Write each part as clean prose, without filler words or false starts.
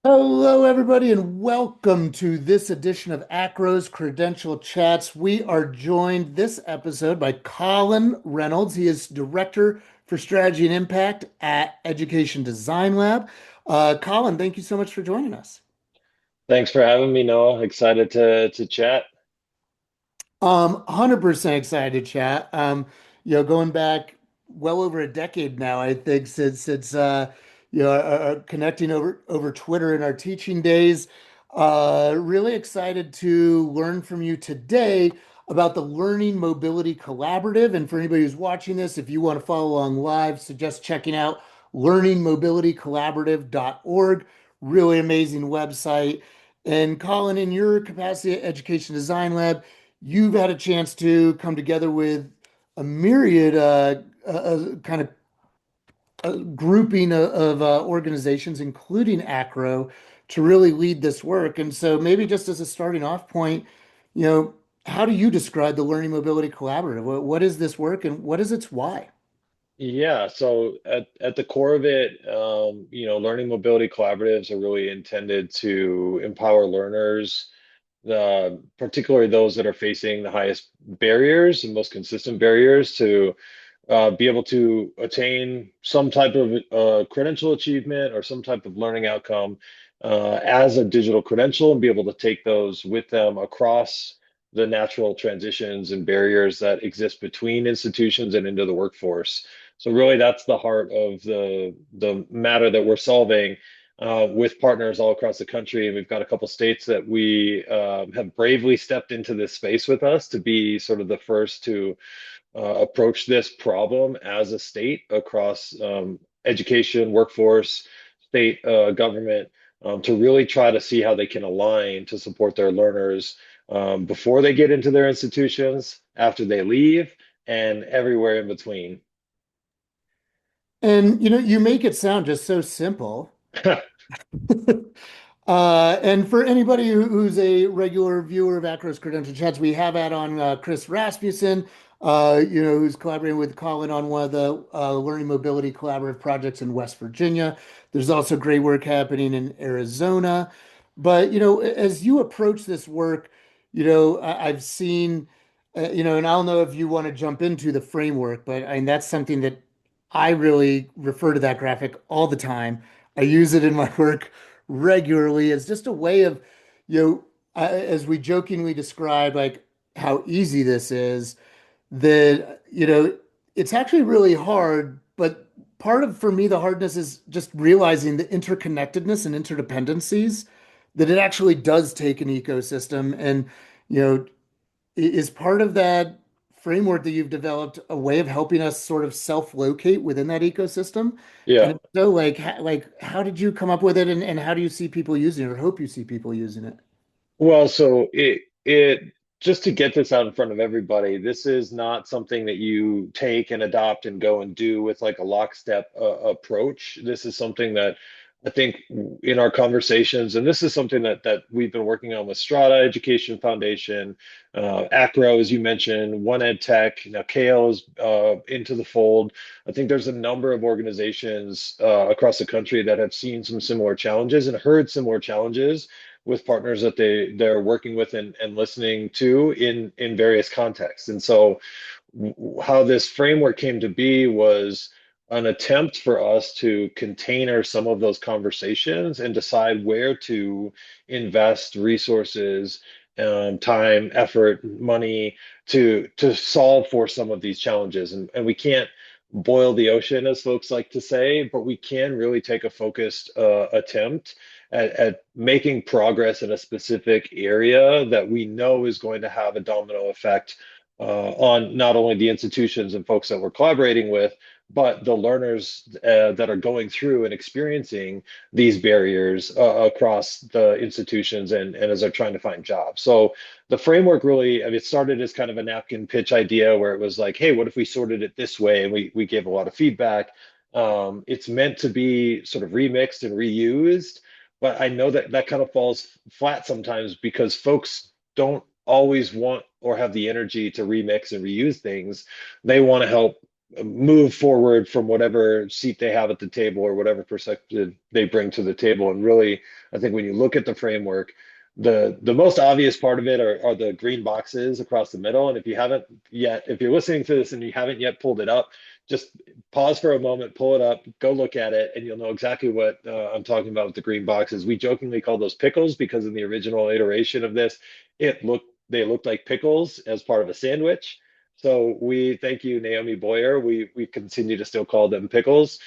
Hello, everybody, and welcome to this edition of AACRAO's Credential Chats. We are joined this episode by Colin Reynolds. He is Director for Strategy and Impact at Education Design Lab. Colin, thank you so much for joining us. Thanks for having me, Noah. Excited to chat. 100% excited to chat. Going back well over a decade now, I think since connecting over Twitter in our teaching days. Really excited to learn from you today about the Learning Mobility Collaborative. And for anybody who's watching this, if you want to follow along live, suggest checking out learningmobilitycollaborative.org. Really amazing website. And Colin, in your capacity at Education Design Lab, you've had a chance to come together with a myriad kind of grouping of organizations, including ACRAO, to really lead this work. And so maybe just as a starting off point, you know, how do you describe the Learning Mobility Collaborative? What is this work and what is its why? Yeah, so at the core of it, learning mobility collaboratives are really intended to empower learners, particularly those that are facing the highest barriers and most consistent barriers to be able to attain some type of credential achievement or some type of learning outcome as a digital credential and be able to take those with them across the natural transitions and barriers that exist between institutions and into the workforce. So really, that's the heart of the matter that we're solving with partners all across the country. And we've got a couple states that we have bravely stepped into this space with us to be sort of the first to approach this problem as a state across education, workforce, state government, to really try to see how they can align to support their learners before they get into their institutions, after they leave, and everywhere in between. And you make it sound just so simple. And for anybody who's a regular viewer of Acro's Credential Chats, we have had on Chris Rasmussen, who's collaborating with Colin on one of the Learning Mobility Collaborative projects in West Virginia. There's also great work happening in Arizona. But, as you approach this work, I've seen, and I don't know if you want to jump into the framework, but I mean, that's something that I really refer to that graphic all the time. I use it in my work regularly as just a way of, as we jokingly describe, like how easy this is, that, it's actually really hard. But part of, for me, the hardness is just realizing the interconnectedness and interdependencies that it actually does take an ecosystem. And, you know, is part of that framework that you've developed a way of helping us sort of self-locate within that ecosystem? And Yeah. if so, how did you come up with it, and how do you see people using it or hope you see people using it? Well, so it just to get this out in front of everybody, this is not something that you take and adopt and go and do with like a lockstep approach. This is something that I think in our conversations, and this is something that we've been working on with Strata Education Foundation, AACRAO, as you mentioned, One Ed Tech, now Kale is into the fold. I think there's a number of organizations across the country that have seen some similar challenges and heard similar challenges with partners that they're working with and listening to in various contexts. And so how this framework came to be was an attempt for us to container some of those conversations and decide where to invest resources, time, effort, money to solve for some of these challenges. And we can't boil the ocean, as folks like to say, but we can really take a focused attempt at making progress in a specific area that we know is going to have a domino effect on not only the institutions and folks that we're collaborating with, but the learners that are going through and experiencing these barriers across the institutions and as they're trying to find jobs. So the framework really, I mean, it started as kind of a napkin pitch idea where it was like, hey, what if we sorted it this way? And we gave a lot of feedback. It's meant to be sort of remixed and reused, but I know that that kind of falls flat sometimes because folks don't always want or have the energy to remix and reuse things. They want to help move forward from whatever seat they have at the table or whatever perspective they bring to the table. And really, I think when you look at the framework, the most obvious part of it are the green boxes across the middle. And if you haven't yet, if you're listening to this and you haven't yet pulled it up, just pause for a moment, pull it up, go look at it, and you'll know exactly what I'm talking about with the green boxes. We jokingly call those pickles because in the original iteration of this, they looked like pickles as part of a sandwich. So we thank you, Naomi Boyer. We continue to still call them pickles.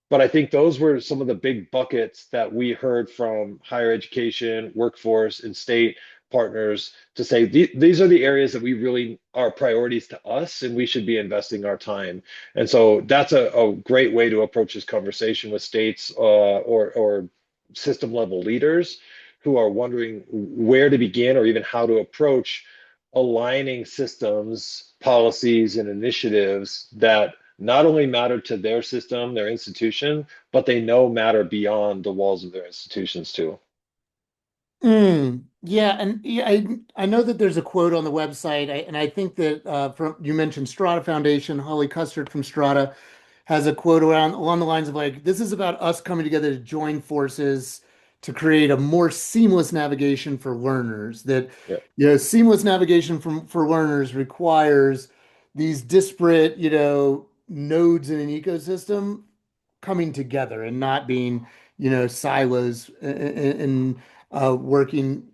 But I think those were some of the big buckets that we heard from higher education, workforce, and state partners to say these are the areas that we really are priorities to us, and we should be investing our time. And so that's a great way to approach this conversation with states or system level leaders who are wondering where to begin or even how to approach aligning systems, policies, and initiatives that not only matter to their system, their institution, but they know matter beyond the walls of their institutions too. Yeah, and yeah, I know that there's a quote on the website, and I think that from you mentioned Strata Foundation, Holly Custard from Strata has a quote around along the lines of like, this is about us coming together to join forces to create a more seamless navigation for learners. That Yeah. seamless navigation for learners requires these disparate, nodes in an ecosystem coming together and not being, silos and working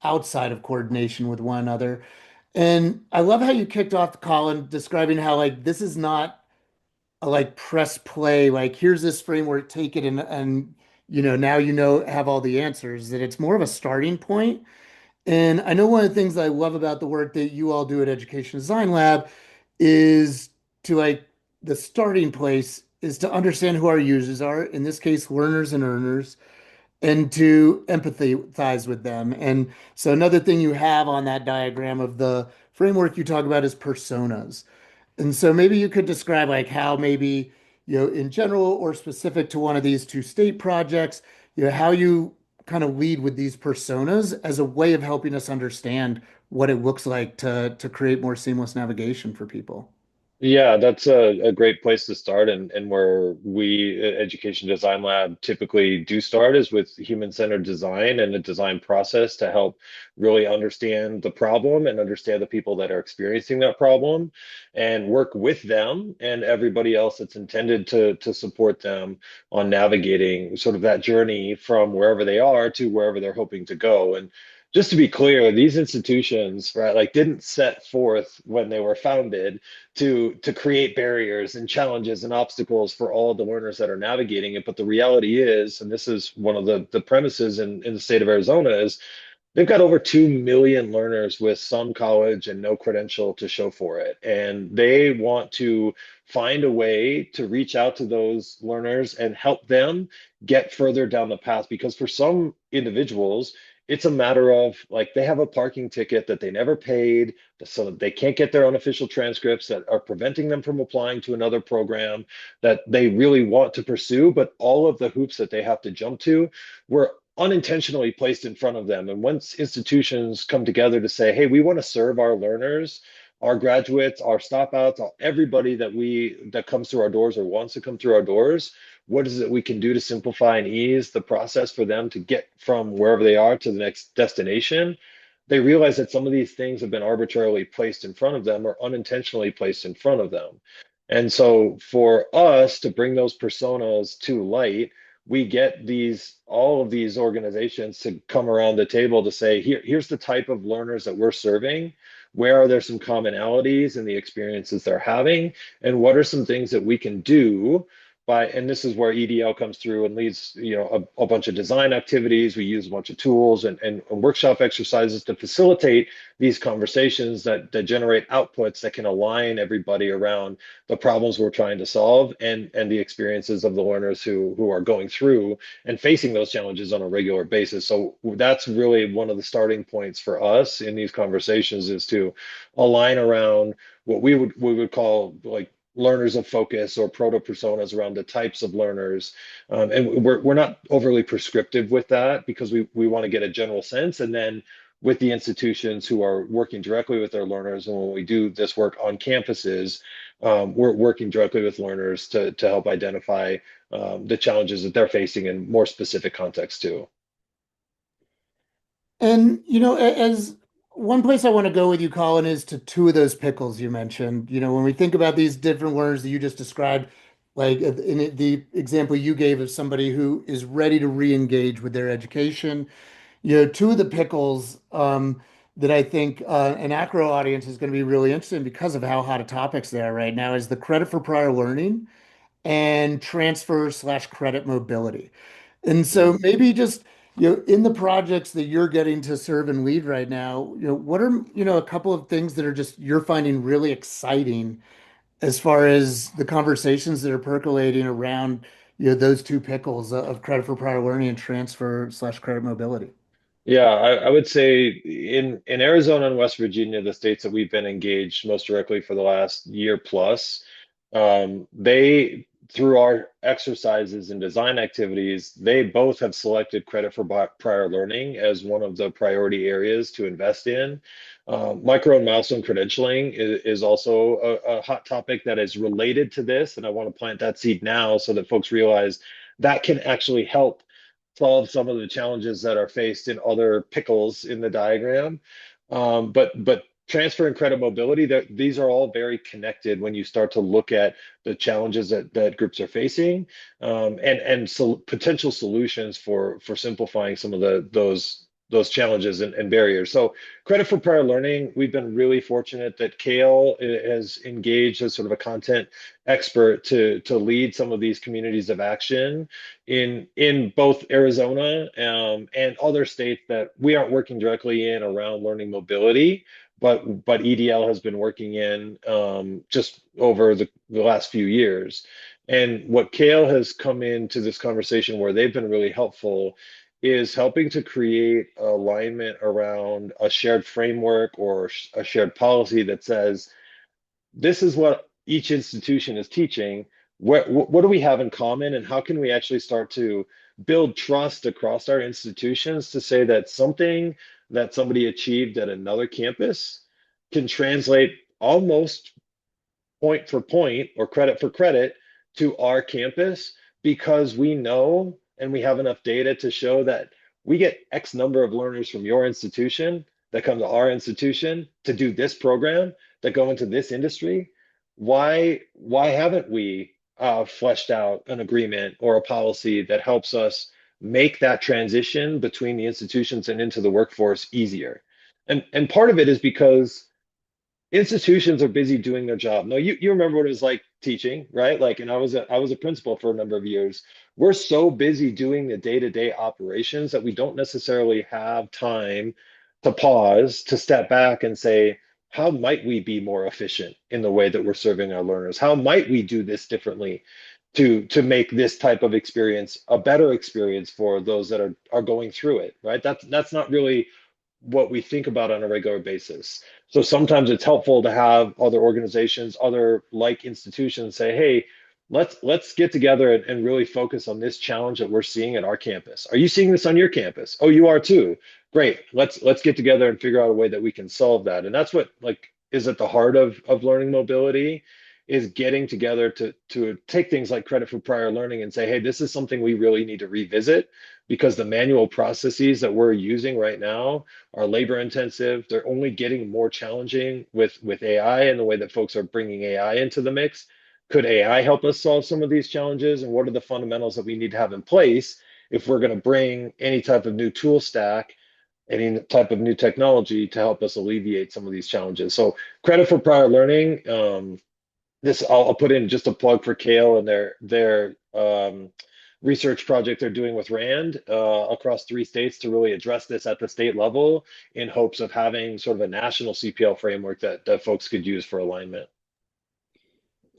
outside of coordination with one another. And I love how you kicked off, Colin, describing how like this is not a like press play, like here's this framework, take it and now have all the answers, that it's more of a starting point. And I know one of the things that I love about the work that you all do at Education Design Lab is to like the starting place is to understand who our users are, in this case, learners and earners, and to empathize with them. And so another thing you have on that diagram of the framework you talk about is personas. And so maybe you could describe like how maybe, in general or specific to one of these two state projects, how you kind of lead with these personas as a way of helping us understand what it looks like to create more seamless navigation for people. Yeah, that's a great place to start, and where we at Education Design Lab typically do start is with human-centered design and a design process to help really understand the problem and understand the people that are experiencing that problem and work with them and everybody else that's intended to support them on navigating sort of that journey from wherever they are to wherever they're hoping to go. And just to be clear, these institutions, right, like didn't set forth when they were founded to create barriers and challenges and obstacles for all of the learners that are navigating it. But the reality is, and this is one of the premises in the state of Arizona, is they've got over 2 million learners with some college and no credential to show for it. And they want to find a way to reach out to those learners and help them get further down the path. Because for some individuals, it's a matter of like they have a parking ticket that they never paid, so they can't get their unofficial transcripts that are preventing them from applying to another program that they really want to pursue, but all of the hoops that they have to jump to were unintentionally placed in front of them. And once institutions come together to say, hey, we want to serve our learners, our graduates, our stopouts, everybody that comes through our doors or wants to come through our doors, what is it we can do to simplify and ease the process for them to get from wherever they are to the next destination? They realize that some of these things have been arbitrarily placed in front of them or unintentionally placed in front of them. And so for us to bring those personas to light, we get all of these organizations to come around the table to say, here's the type of learners that we're serving. Where are there some commonalities in the experiences they're having? And what are some things that we can do and this is where EDL comes through and leads, a bunch of design activities. We use a bunch of tools and workshop exercises to facilitate these conversations that generate outputs that can align everybody around the problems we're trying to solve and the experiences of the learners who are going through and facing those challenges on a regular basis. So that's really one of the starting points for us in these conversations is to align around what we would call like learners of focus or proto personas around the types of learners. And we're not overly prescriptive with that because we want to get a general sense. And then with the institutions who are working directly with their learners, and when we do this work on campuses, we're working directly with learners to help identify the challenges that they're facing in more specific contexts too. And as one place I want to go with you, Colin, is to two of those pickles you mentioned. When we think about these different learners that you just described, like the example you gave of somebody who is ready to re-engage with their education, two of the pickles that I think an AACRAO audience is going to be really interested in because of how hot a topics they are right now is the credit for prior learning and transfer/credit mobility. And so Mm. maybe just, in the projects that you're getting to serve and lead right now, what are, a couple of things that are just you're finding really exciting as far as the conversations that are percolating around, those two pickles of credit for prior learning and transfer/credit mobility? Yeah, I would say in Arizona and West Virginia, the states that we've been engaged most directly for the last year plus, they through our exercises and design activities, they both have selected credit for prior learning as one of the priority areas to invest in. Micro and milestone credentialing is also a hot topic that is related to this, and I want to plant that seed now so that folks realize that can actually help solve some of the challenges that are faced in other pickles in the diagram. But transfer and credit mobility, that these are all very connected when you start to look at the challenges that groups are facing, and so potential solutions for simplifying some of those challenges and barriers. So credit for prior learning, we've been really fortunate that Kale has engaged as sort of a content expert to lead some of these communities of action in both Arizona and other states that we aren't working directly in around learning mobility, but EDL has been working in just over the last few years. And what Kale has come into this conversation where they've been really helpful is helping to create alignment around a shared framework or a shared policy that says this is what each institution is teaching. What do we have in common, and how can we actually start to build trust across our institutions to say that something that somebody achieved at another campus can translate almost point for point or credit for credit to our campus because we know and we have enough data to show that we get X number of learners from your institution that come to our institution to do this program that go into this industry. Why haven't we fleshed out an agreement or a policy that helps us make that transition between the institutions and into the workforce easier? And part of it is because institutions are busy doing their job. No, you remember what it was like teaching, right? Like, and I was a principal for a number of years. We're so busy doing the day-to-day operations that we don't necessarily have time to pause, to step back and say, how might we be more efficient in the way that we're serving our learners? How might we do this differently to make this type of experience a better experience for those that are going through it, right? That's not really what we think about on a regular basis. So sometimes it's helpful to have other organizations, other like institutions say, hey, let's get together and really focus on this challenge that we're seeing at our campus. Are you seeing this on your campus? Oh, you are too. Great. Let's get together and figure out a way that we can solve that. And that's what like is at the heart of learning mobility is getting together to take things like credit for prior learning and say, hey, this is something we really need to revisit because the manual processes that we're using right now are labor intensive. They're only getting more challenging with AI and the way that folks are bringing AI into the mix. Could AI help us solve some of these challenges? And what are the fundamentals that we need to have in place if we're going to bring any type of new tool stack, any type of new technology to help us alleviate some of these challenges? So credit for prior learning. This I'll put in just a plug for Kale and their research project they're doing with Rand across 3 states to really address this at the state level in hopes of having sort of a national CPL framework that folks could use for alignment.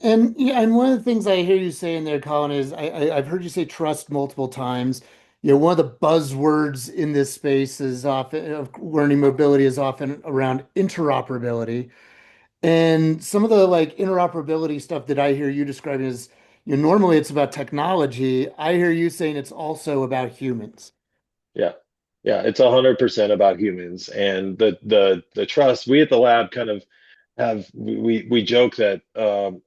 And yeah, and one of the things I hear you say in there, Colin, is I've heard you say trust multiple times. One of the buzzwords in this space is often of learning mobility is often around interoperability. And some of the like interoperability stuff that I hear you describing is, normally it's about technology. I hear you saying it's also about humans. Yeah. Yeah, it's 100% about humans and the trust. We at the lab kind of have we joke that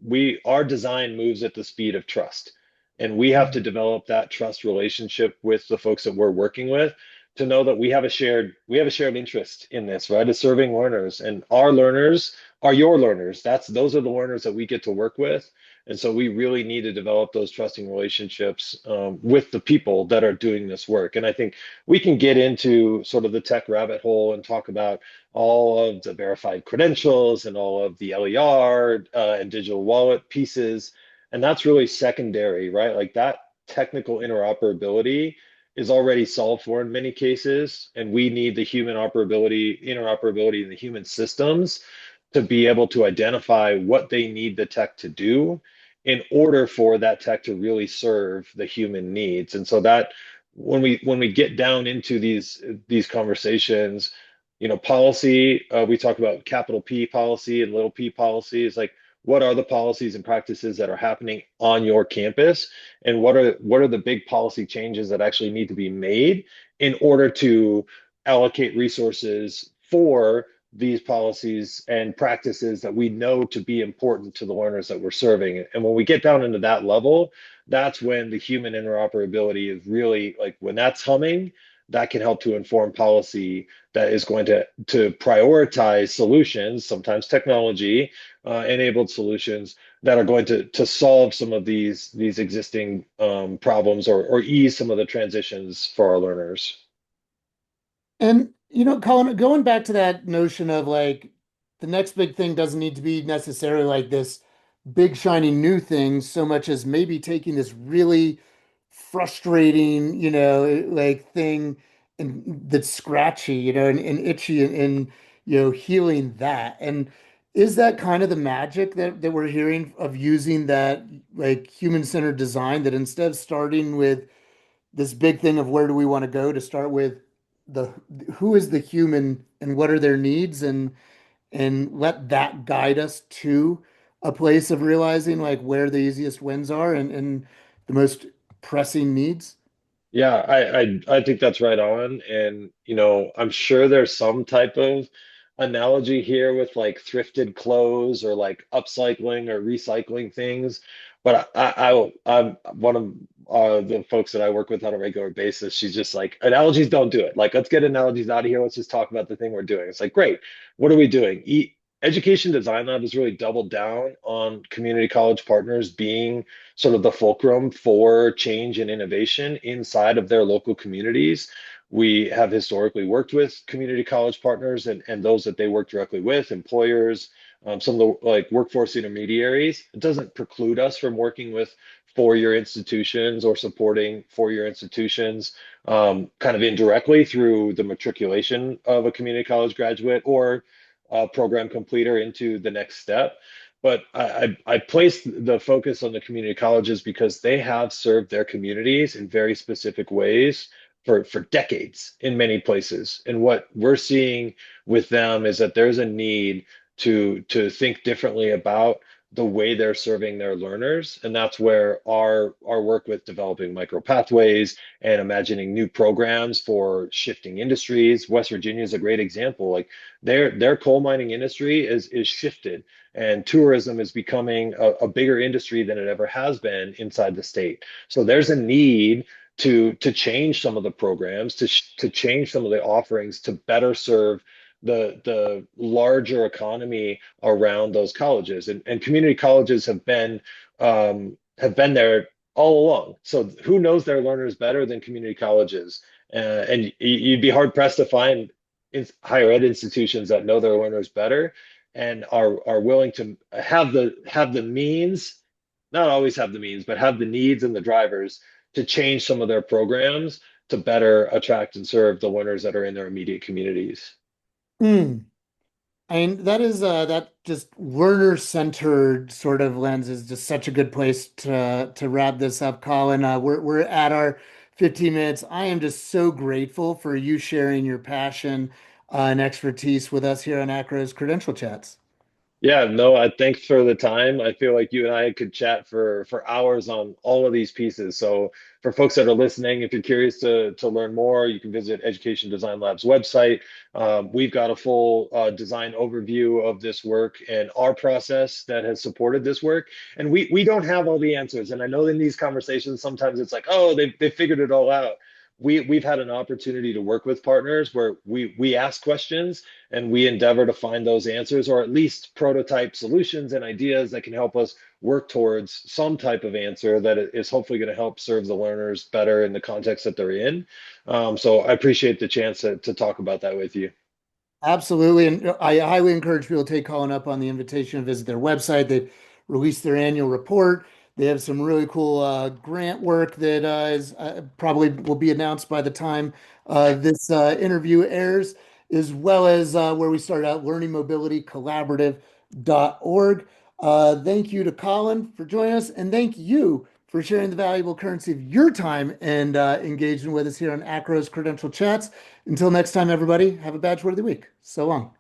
we our design moves at the speed of trust, and we have to develop that trust relationship with the folks that we're working with to know that we have a shared interest in this, right? Is serving learners, and our learners are your learners. Those are the learners that we get to work with, and so we really need to develop those trusting relationships with the people that are doing this work. And I think we can get into sort of the tech rabbit hole and talk about all of the verified credentials and all of the LER and digital wallet pieces. And that's really secondary, right? Like that technical interoperability is already solved for in many cases. And we need the human interoperability in the human systems to be able to identify what they need the tech to do in order for that tech to really serve the human needs. And so that when we get down into these conversations, policy, we talk about capital P policy and little p policy. Is like, what are the policies and practices that are happening on your campus, and what are the big policy changes that actually need to be made in order to allocate resources for these policies and practices that we know to be important to the learners that we're serving. And when we get down into that level, that's when the human interoperability is really like, when that's humming, that can help to inform policy that is going to prioritize solutions, sometimes technology enabled solutions that are going to solve some of these existing problems, or ease some of the transitions for our learners. And Colin, going back to that notion of like the next big thing doesn't need to be necessarily like this big shiny new thing so much as maybe taking this really frustrating, like thing and that's scratchy, and itchy and healing that. And is that kind of the magic that we're hearing of using that like human-centered design, that instead of starting with this big thing of where do we want to go, to start with the who is the human and what are their needs, and let that guide us to a place of realizing like where the easiest wins are and the most pressing needs. Yeah, I think that's right on. And I'm sure there's some type of analogy here with like thrifted clothes or like upcycling or recycling things. But I'm one of the folks that I work with on a regular basis. She's just like, analogies don't do it. Like, let's get analogies out of here. Let's just talk about the thing we're doing. It's like, great. What are we doing? Education Design Lab has really doubled down on community college partners being sort of the fulcrum for change and innovation inside of their local communities. We have historically worked with community college partners and those that they work directly with, employers, some of the like workforce intermediaries. It doesn't preclude us from working with four-year institutions or supporting four-year institutions kind of indirectly through the matriculation of a community college graduate or program completer into the next step. But I placed the focus on the community colleges because they have served their communities in very specific ways for decades in many places. And what we're seeing with them is that there's a need to think differently about the way they're serving their learners. And that's where our work with developing micro pathways and imagining new programs for shifting industries. West Virginia is a great example. Like their coal mining industry is shifted, and tourism is becoming a bigger industry than it ever has been inside the state. So there's a need to change some of the programs, to change some of the offerings to better serve the larger economy around those colleges. And community colleges have been there all along. So who knows their learners better than community colleges? And you'd be hard pressed to find higher ed institutions that know their learners better and are willing to have the means, not always have the means, but have the needs and the drivers to change some of their programs to better attract and serve the learners that are in their immediate communities. Mm. I mean, that just learner-centered sort of lens is just such a good place to wrap this up, Colin. We're at our 15 minutes. I am just so grateful for you sharing your passion and expertise with us here on AACRAO's Credential Chats. Yeah, no, thanks for the time. I feel like you and I could chat for hours on all of these pieces. So for folks that are listening, if you're curious to learn more, you can visit Education Design Lab's website. We've got a full design overview of this work and our process that has supported this work. And we don't have all the answers. And I know in these conversations sometimes it's like, oh, they figured it all out. We've had an opportunity to work with partners where we ask questions and we endeavor to find those answers or at least prototype solutions and ideas that can help us work towards some type of answer that is hopefully going to help serve the learners better in the context that they're in. So I appreciate the chance to talk about that with you. Absolutely. And I highly encourage people to take Colin up on the invitation and visit their website. They released their annual report. They have some really cool grant work that is probably will be announced by the time this interview airs, as well as where we started out, learningmobilitycollaborative.org. Thank you to Colin for joining us, and thank you for sharing the valuable currency of your time and engaging with us here on AACRAO's Credential Chats. Until next time, everybody, have a badge word of the week. So long.